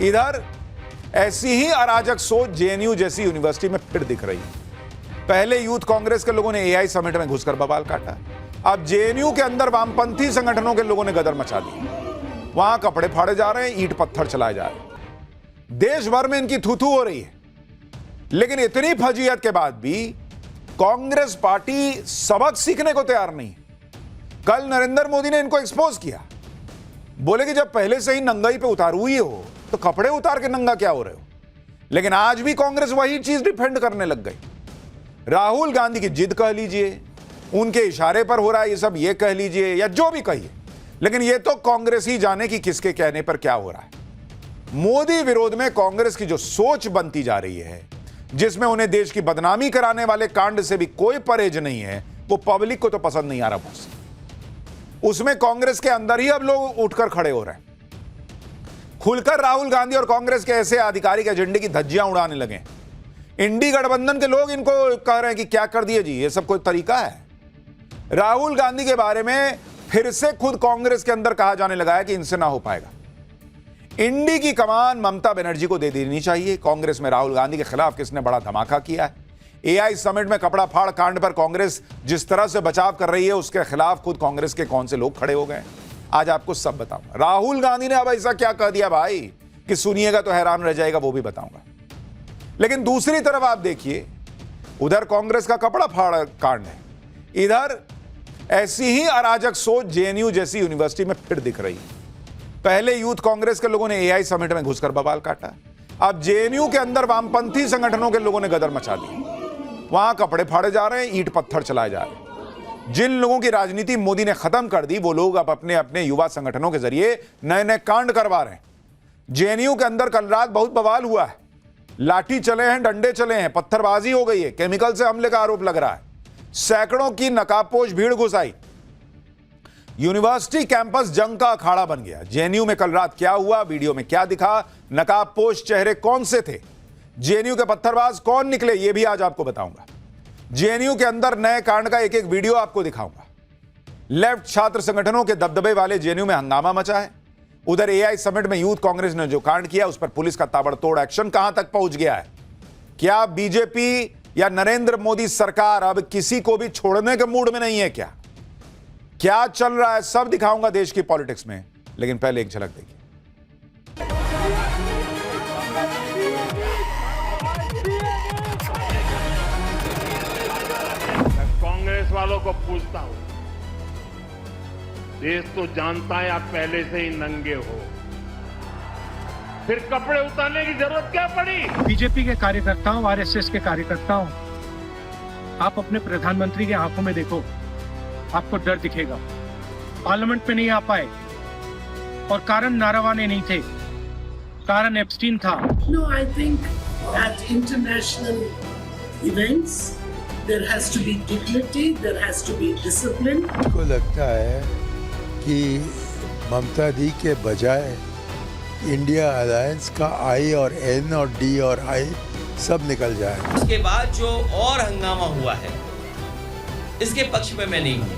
इधर ऐसी ही अराजक सोच जेएनयू जैसी यूनिवर्सिटी में फिर दिख रही है। पहले यूथ कांग्रेस के लोगों ने एआई समिट में घुसकर बवाल काटा, अब जेएनयू के अंदर वामपंथी संगठनों के लोगों ने गदर मचा दी। वहां कपड़े फाड़े जा रहे हैं, ईंट पत्थर चलाए जा रहे हैं, देश भर में इनकी थू थू हो रही है। लेकिन इतनी फजीयत के बाद भी कांग्रेस पार्टी सबक सीखने को तैयार नहीं है। कल नरेंद्र मोदी ने इनको एक्सपोज किया, बोले कि जब पहले से ही नंगाई पे उतारू हुई हो तो कपड़े उतार के नंगा क्या हो रहे हो। लेकिन आज भी कांग्रेस वही चीज डिफेंड करने लग गई। राहुल गांधी की जिद कह लीजिए, उनके इशारे पर हो रहा है ये सब, ये कह लीजिए या जो भी कहिए, लेकिन ये तो कांग्रेस ही जाने कि किसके कहने पर क्या हो रहा है। मोदी विरोध में कांग्रेस की जो सोच बनती जा रही है, जिसमें उन्हें देश की बदनामी कराने वाले कांड से भी कोई परहेज नहीं है, वो पब्लिक को तो पसंद नहीं आ रहा बॉस। उसमें कांग्रेस के अंदर ही अब लोग उठकर खड़े हो रहे हैं, खुलकर राहुल गांधी और कांग्रेस के ऐसे आधिकारिक एजेंडे की धज्जियां उड़ाने लगे। इंडी गठबंधन के लोग इनको कह रहे हैं कि क्या कर दिए जी, ये सब कोई तरीका है। राहुल गांधी के बारे में फिर से खुद कांग्रेस के अंदर कहा जाने लगा है कि इनसे ना हो पाएगा। इंडी की कमान ममता बनर्जी को दे देनी चाहिए। कांग्रेस में राहुल गांधी के खिलाफ किसने बड़ा धमाका किया है। एआई समिट में कपड़ा फाड़ कांड पर कांग्रेस जिस तरह से बचाव कर रही है, उसके खिलाफ खुद कांग्रेस के कौन से लोग खड़े हो गए, आज आपको सब बताऊंगा। राहुल गांधी ने अब ऐसा क्या कह दिया भाई कि सुनिएगा तो हैरान रह जाएगा, वो भी बताऊंगा। लेकिन दूसरी तरफ आप देखिए, उधर कांग्रेस का कपड़ा फाड़ कांड है, इधर ऐसी ही अराजक सोच जेएनयू जैसी यूनिवर्सिटी में फिर दिख रही है। पहले यूथ कांग्रेस के लोगों ने एआई समिट में घुसकर बवाल काटा, अब जेएनयू के अंदर वामपंथी संगठनों के लोगों ने गदर मचा दी। वहां कपड़े फाड़े जा रहे हैं, ईंट पत्थर चलाए जा रहे हैं। जिन लोगों की राजनीति मोदी ने खत्म कर दी, वो लोग अब अपने अपने युवा संगठनों के जरिए नए नए कांड करवा रहे हैं। जेएनयू के अंदर कल रात बहुत बवाल हुआ है, लाठी चले हैं, डंडे चले हैं, पत्थरबाजी हो गई है, केमिकल से हमले का आरोप लग रहा है, सैकड़ों की नकाबपोश भीड़ घुस आई, यूनिवर्सिटी कैंपस जंग का अखाड़ा बन गया। जेएनयू में कल रात क्या हुआ, वीडियो में क्या दिखा, नकाबपोश चेहरे कौन से थे, जेएनयू के पत्थरबाज कौन निकले, यह भी आज आपको बताऊंगा। जेएनयू के अंदर नए कांड का एक एक वीडियो आपको दिखाऊंगा। लेफ्ट छात्र संगठनों के दबदबे वाले जेएनयू में हंगामा मचा है। उधर एआई समिट में यूथ कांग्रेस ने जो कांड किया, उस पर पुलिस का ताबड़तोड़ एक्शन कहां तक पहुंच गया है। क्या बीजेपी या नरेंद्र मोदी सरकार अब किसी को भी छोड़ने के मूड में नहीं है क्या? क्या चल रहा है, सब दिखाऊंगा देश की पॉलिटिक्स में। लेकिन पहले एक झलक देखिए। कांग्रेस वालों को पूछता हूं, देश तो जानता है आप पहले से ही नंगे हो, फिर कपड़े उतारने की जरूरत क्या पड़ी? बीजेपी के कार्यकर्ताओं, आरएसएस के कार्यकर्ताओं, आप अपने प्रधानमंत्री की आंखों में देखो, आपको डर दिखेगा। पार्लियामेंट में नहीं आ पाए और कारण नारावाने नहीं थे, कारण एप्स्टीन था। No, I think at international events there has to be dignity, there has to be discipline. को लगता है कि ममता दी के बजाय इंडिया अलायंस का आई और एन और डी और आई सब निकल जाए। उसके बाद जो और हंगामा हुआ है, इसके पक्ष में मैं नहीं हूं।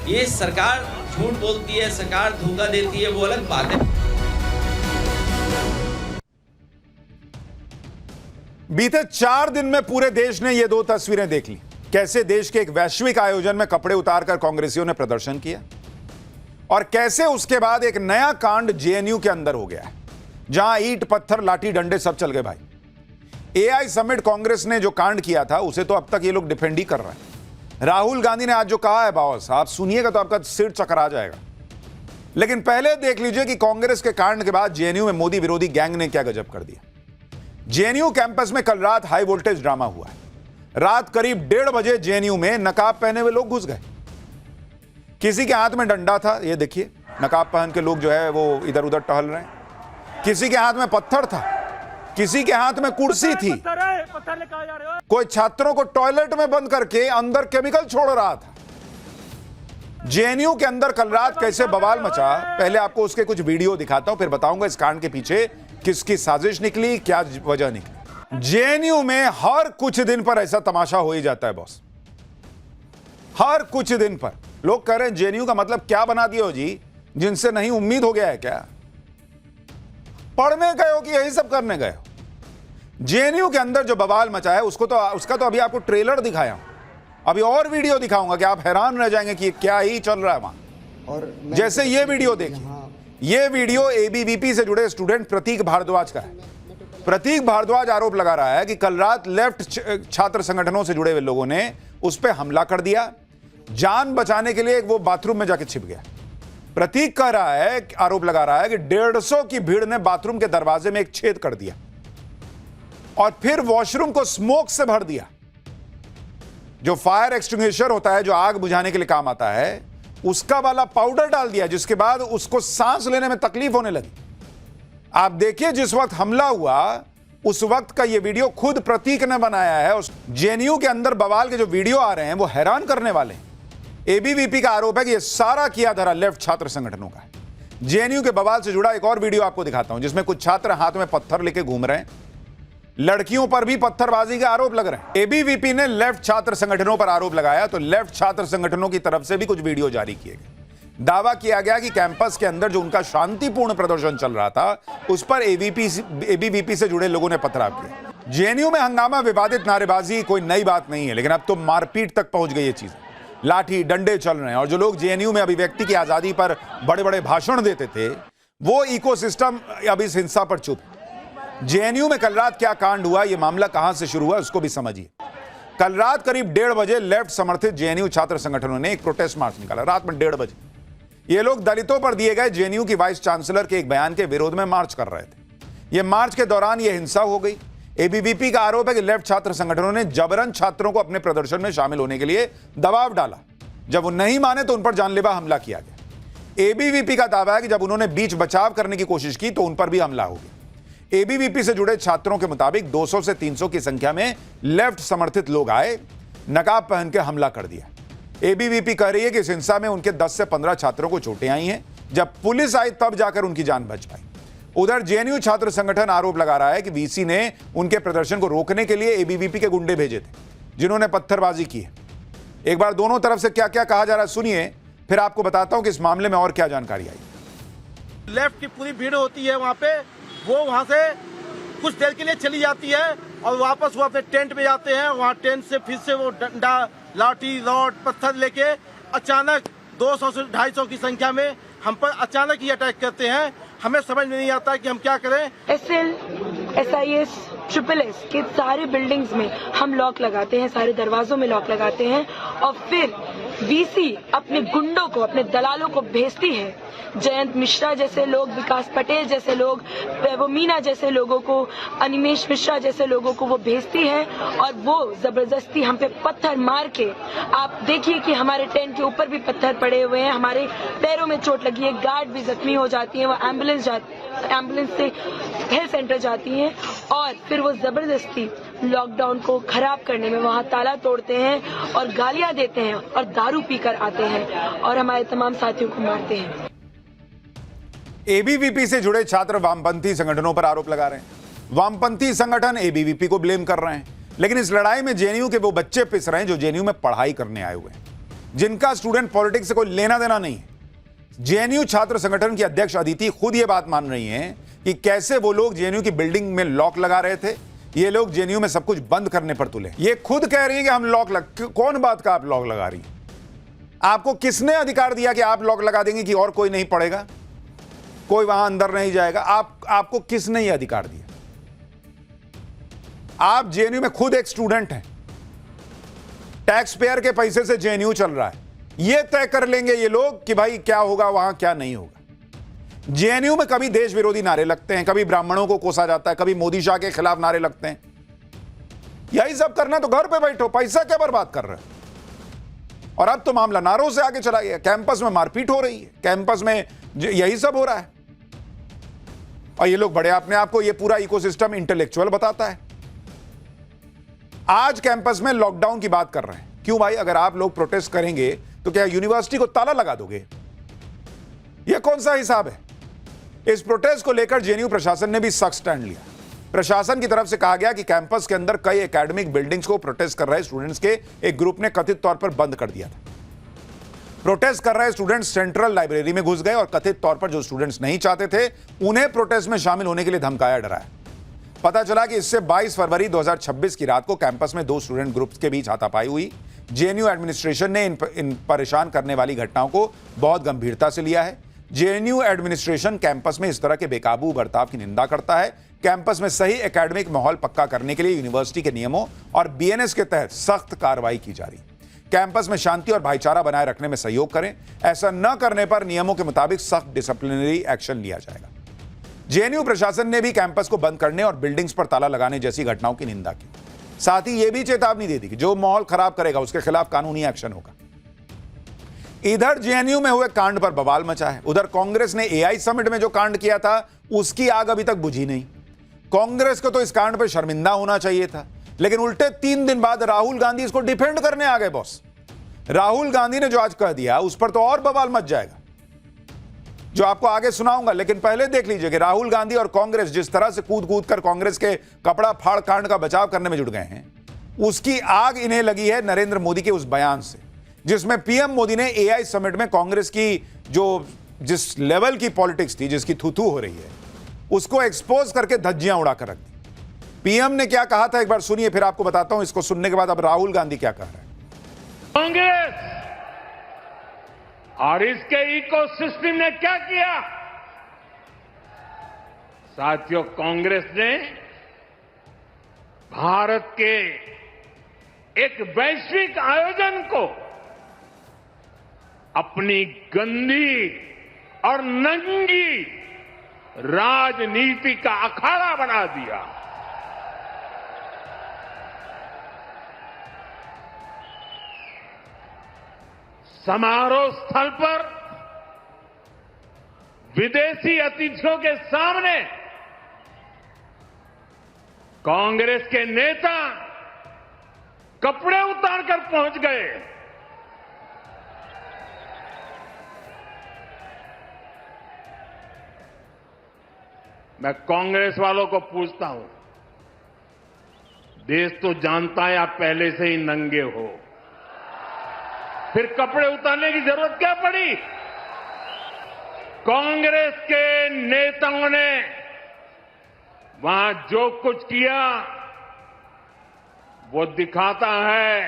ये सरकार झूठ बोलती है, सरकार धोखा देती है, वो अलग बात है। बीते 4 दिन में पूरे देश ने ये 2 तस्वीरें देख ली, कैसे देश के एक वैश्विक आयोजन में कपड़े उतारकर कांग्रेसियों ने प्रदर्शन किया और कैसे उसके बाद एक नया कांड जेएनयू के अंदर हो गया है, जहां ईंट पत्थर लाठी डंडे सब चल गए भाई। एआई समिट कांग्रेस ने जो कांड किया था, उसे तो अब तक ये लोग डिफेंड ही कर रहे हैं। राहुल गांधी ने आज जो कहा है बॉस, आप सुनिएगा तो आपका सिर चकरा जाएगा। लेकिन पहले देख लीजिए कि कांग्रेस के कांड के बाद जेएनयू में मोदी विरोधी गैंग ने क्या गजब कर दिया। जेएनयू कैंपस में कल रात हाई वोल्टेज ड्रामा हुआ है। रात करीब 1:30 बजे जेएनयू में नकाब पहने हुए लोग घुस गए। किसी के हाथ में डंडा था, ये देखिए, नकाब पहन के लोग जो है वो इधर उधर टहल रहे हैं। किसी के हाथ में पत्थर था, किसी के हाथ में कुर्सी थी, कोई छात्रों को टॉयलेट में बंद करके अंदर केमिकल छोड़ रहा था। जेएनयू के अंदर कल रात कैसे बवाल मचा, पहले आपको उसके कुछ वीडियो दिखाता हूं, फिर बताऊंगा इस कांड के पीछे किसकी साजिश निकली, क्या वजह निकली। जेएनयू में हर कुछ दिन पर ऐसा तमाशा हो ही जाता है बॉस। हर कुछ दिन पर लोग कह रहे हैं जेएनयू का मतलब क्या बना दिया हो जी, जिनसे नहीं उम्मीद हो गया है क्या? पढ़ने गए हो कि यही सब करने गए हो? जेएनयू के अंदर जो बवाल मचा है उसका तो अभी आपको ट्रेलर दिखाया हूं, अभी और वीडियो दिखाऊंगा कि आप हैरान रह जाएंगे कि क्या ही चल रहा है वहां। और जैसे ये वीडियो देखिए, ये वीडियो एबीवीपी से जुड़े स्टूडेंट प्रतीक भारद्वाज का है। प्रतीक भारद्वाज आरोप लगा रहा है कि कल रात लेफ्ट छात्र संगठनों से जुड़े हुए लोगों ने उस पर हमला कर दिया, जान बचाने के लिए वो बाथरूम में जाके छिप गया। प्रतीक कह रहा है, आरोप लगा रहा है कि 150 की भीड़ ने बाथरूम के दरवाजे में एक छेद कर दिया और फिर वॉशरूम को स्मोक से भर दिया। जो फायर एक्सटिंग्विशर होता है, जो आग बुझाने के लिए काम आता है, उसका वाला पाउडर डाल दिया, जिसके बाद उसको सांस लेने में तकलीफ होने लगी। आप देखिए, जिस वक्त हमला हुआ उस वक्त का यह वीडियो खुद प्रतीक ने बनाया है। उस जेएनयू के अंदर बवाल के जो वीडियो आ रहे हैं वो हैरान करने वाले हैं। एबीवीपी का आरोप है कि यह सारा किया धरा लेफ्ट छात्र संगठनों का है। जेएनयू के बवाल से जुड़ा एक और वीडियो आपको दिखाता हूं, जिसमें कुछ छात्र हाथ में पत्थर लेके घूम रहे हैं। लड़कियों पर भी पत्थरबाजी के आरोप लग रहे हैं। एबीवीपी ने लेफ्ट छात्र संगठनों पर आरोप लगाया तो लेफ्ट छात्र संगठनों की तरफ से भी कुछ वीडियो जारी किए गए। दावा किया गया कि कैंपस के अंदर जो उनका शांतिपूर्ण प्रदर्शन चल रहा था उस पर एबीवीपी से जुड़े लोगों ने पथराव किया। जेएनयू में हंगामा, विवादित नारेबाजी कोई नई बात नहीं है, लेकिन अब तो मारपीट तक पहुंच गई ये चीज। लाठी डंडे चल रहे हैं और जो लोग जेएनयू में अभिव्यक्ति की आजादी पर बड़े बड़े भाषण देते थे वो इकोसिस्टम अब इस हिंसा पर चुप। जेएनयू में कल रात क्या कांड हुआ, यह मामला कहां से शुरू हुआ उसको भी समझिए। कल रात करीब 1:30 बजे लेफ्ट समर्थित जेएनयू छात्र संगठनों ने एक प्रोटेस्ट मार्च निकाला। रात में 1:30 बजे ये लोग दलितों पर दिए गए जेएनयू की वाइस चांसलर के एक बयान के विरोध में मार्च कर रहे थे। यह मार्च के दौरान यह हिंसा हो गई। एबीवीपी का आरोप है कि लेफ्ट छात्र संगठनों ने जबरन छात्रों को अपने प्रदर्शन में शामिल होने के लिए दबाव डाला। जब वो नहीं माने तो उन पर जानलेवा हमला किया गया। एबीवीपी का दावा है कि जब उन्होंने बीच बचाव करने की कोशिश की तो उन पर भी हमला हो गया। एबीवीपी से जुड़े छात्रों के मुताबिक 200 से 300 की संख्या में लेफ्ट समर्थित लोग आए, नकाब पहन के हमला कर दिया। एबीवीपी कह रही है कि इस हिंसा में उनके 10 से 15 छात्रों को चोटें आई हैं। जब पुलिस आई तब जाकर उनकी जान बच पाई। उधर जेएनयू छात्र संगठन आरोप लगा रहा है कि वीसी ने उनके प्रदर्शन को रोकने के लिए एबीवीपी के गुंडे भेजे थे, जिन्होंने पत्थरबाजी की है। एक बार दोनों तरफ से क्या क्या कहा जा रहा है सुनिए, फिर आपको बताता हूं कि इस मामले में और क्या जानकारी आई। लेफ्ट की पूरी भीड़ होती है वहाँ पे, वो वहाँ से कुछ देर के लिए चली जाती है और वापस वो अपने टेंट में जाते हैं। वहाँ टेंट से फिर से वो डंडा, लाठी, रॉड, पत्थर लेके अचानक 200 से 250 की संख्या में हम पर अचानक ही अटैक करते हैं। हमें समझ में नहीं आता कि हम क्या करें। एसएल, एसआईएस, SSS के सारे बिल्डिंग्स में हम लॉक लगाते हैं, सारे दरवाजों में लॉक लगाते हैं और फिर वीसी अपने गुंडों को, अपने दलालों को भेजती है। जयंत मिश्रा जैसे लोग, विकास पटेल जैसे लोग, वो मीना जैसे लोगों को, अनिमेश मिश्रा जैसे लोगों को वो भेजती है और वो जबरदस्ती हम पे पत्थर मार के, आप देखिए कि हमारे टेंट के ऊपर भी पत्थर पड़े हुए हैं, हमारे पैरों में चोट लगी है, गार्ड भी जख्मी हो जाती है, वो एम्बुलेंस से हेल्थ सेंटर जाती हैं और फिर वो जबरदस्ती लॉकडाउन को खराब करने में वहाँ ताला तोड़ते हैं और गालियां देते हैं और दारू पीकर आते हैं और हमारे तमाम साथियों को मारते हैं। एबीवीपी से जुड़े छात्र वामपंथी संगठनों पर आरोप लगा रहे हैं। वामपंथी संगठन एबीवीपी को ब्लेम कर रहे हैं, लेकिन इस लड़ाई में जेएनयू के वो बच्चे पिस रहे हैं जो जेएनयू में पढ़ाई करने आए हुए हैं, जिनका स्टूडेंट पॉलिटिक्स से कोई लेना देना नहीं है। जेएनयू छात्र संगठन की अध्यक्ष अदिति खुद ये बात मान रही हैं कि कैसे वो लोग जेएनयू की बिल्डिंग में लॉक लगा रहे थे। ये लोग जेएनयू में सब कुछ बंद करने पर तुले। ये खुद कह रही है कि हम कौन बात का आप लॉक लगा रही हैं? आपको किसने अधिकार दिया कि आप लॉक लगा देंगे कि और कोई नहीं पढ़ेगा, कोई वहां अंदर नहीं जाएगा? आपको किसने ये अधिकार दिया? आप जेएनयू में खुद एक स्टूडेंट हैं, टैक्स पेयर के पैसे से जेएनयू चल रहा है। ये तय कर लेंगे ये लोग कि भाई क्या होगा वहां, क्या नहीं होगा। जेएनयू में कभी देश विरोधी नारे लगते हैं, कभी ब्राह्मणों को कोसा जाता है, कभी मोदी शाह के खिलाफ नारे लगते हैं। यही सब करना तो घर पे बैठो, पैसा क्या बर्बाद कर रहे हो? और अब तो मामला नारों से आगे चला गया। कैंपस में मारपीट हो रही है, कैंपस में यही सब हो रहा है और ये लोग बड़े अपने आप को ये पूरा इकोसिस्टम इंटेलेक्चुअल बताता है। आज कैंपस में लॉकडाउन की बात कर रहे हैं। क्यों भाई? अगर आप लोग प्रोटेस्ट करेंगे तो क्या यूनिवर्सिटी को ताला लगा दोगे? यह कौन सा हिसाब है? इस प्रोटेस्ट को लेकर जेएनयू प्रशासन ने भी सख्त स्टैंड लिया। प्रशासन की तरफ से कहा गया कि कैंपस के अंदर कई एकेडमिक बिल्डिंग्स को प्रोटेस्ट कर रहे स्टूडेंट्स के एक ग्रुप ने कथित तौर पर बंद कर दिया था। प्रोटेस्ट कर रहे स्टूडेंट्स सेंट्रल लाइब्रेरी में घुस गए और कथित तौर पर जो स्टूडेंट्स नहीं चाहते थे उन्हें प्रोटेस्ट में शामिल होने के लिए धमकाया डराया। पता चला कि इससे 22 फरवरी 2026 की रात को कैंपस में 2 स्टूडेंट ग्रुप्स के बीच हाथापाई हुई। जेएनयू एडमिनिस्ट्रेशन ने इन परेशान करने वाली घटनाओं को बहुत गंभीरता से लिया है। जेएनयू एडमिनिस्ट्रेशन कैंपस में इस तरह के बेकाबू बर्ताव की निंदा करता है। कैंपस में सही एकेडमिक माहौल पक्का करने के लिए यूनिवर्सिटी के नियमों और बीएनएस के तहत सख्त कार्रवाई की जा रही है। कैंपस में शांति और भाईचारा बनाए रखने में सहयोग करें। ऐसा न करने पर नियमों के मुताबिक सख्त डिसिप्लिनरी एक्शन लिया जाएगा। जेएनयू प्रशासन ने भी कैंपस को बंद करने और बिल्डिंग्स पर ताला लगाने जैसी घटनाओं की निंदा की। साथ ही यह भी चेतावनी दे दी कि जो माहौल खराब करेगा उसके खिलाफ कानूनी एक्शन होगा। इधर जेएनयू में हुए कांड पर बवाल मचा है। उधर कांग्रेस ने एआई समिट में जो कांड किया था उसकी आग अभी तक बुझी नहीं। कांग्रेस को तो इस कांड पर शर्मिंदा होना चाहिए था, लेकिन उल्टे 3 दिन बाद राहुल गांधी इसको डिफेंड करने आ गए। बॉस राहुल गांधी ने जो आज कह दिया उस पर तो और बवाल मच जाएगा, जो आपको आगे सुनाऊंगा। लेकिन पहले देख लीजिए कि राहुल गांधी और कांग्रेस जिस तरह से कूद कूद कर कांग्रेस के कपड़ा फाड़ कांड का बचाव करने में जुट गए हैं, उसकी आग इन्हें लगी है नरेंद्र मोदी के उस बयान से, जिसमें पीएम मोदी ने एआई समिट में कांग्रेस की जिस लेवल की पॉलिटिक्स थी, जिसकी थू हो रही है, उसको एक्सपोज करके धज्जियां उड़ाकर रख दी। पीएम ने क्या कहा था एक बार सुनिए, फिर आपको बताता हूं। इसको सुनने के बाद अब राहुल गांधी क्या कह रहे हैं। कांग्रेस और इसके इकोसिस्टम ने क्या किया? साथियों, कांग्रेस ने भारत के एक वैश्विक आयोजन को अपनी गंदी और नंगी राजनीति का अखाड़ा बना दिया। समारोह स्थल पर विदेशी अतिथियों के सामने कांग्रेस के नेता कपड़े उतारकर पहुंच गए। मैं कांग्रेस वालों को पूछता हूं, देश तो जानता है आप पहले से ही नंगे हो, फिर कपड़े उतारने की जरूरत क्या पड़ी? कांग्रेस के नेताओं ने वहां जो कुछ किया वो दिखाता है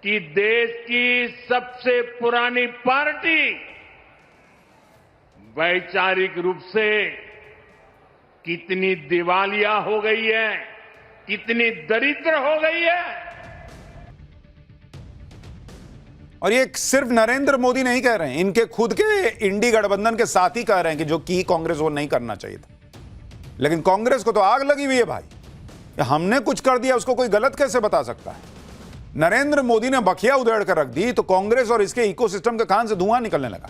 कि देश की सबसे पुरानी पार्टी वैचारिक रूप से कितनी दिवालिया हो गई है, कितनी दरिद्र हो गई है। और ये सिर्फ नरेंद्र मोदी नहीं कह रहे हैं, इनके खुद के इंडी गठबंधन के साथी कह रहे हैं कि जो की कांग्रेस वो नहीं करना चाहिए था। लेकिन कांग्रेस को तो आग लगी हुई है भाई। हमने कुछ कर दिया उसको कोई गलत कैसे बता सकता है? नरेंद्र मोदी ने बखिया उधेड़ कर रख दी तो कांग्रेस और इसके इकोसिस्टम के कान से धुआं निकलने लगा।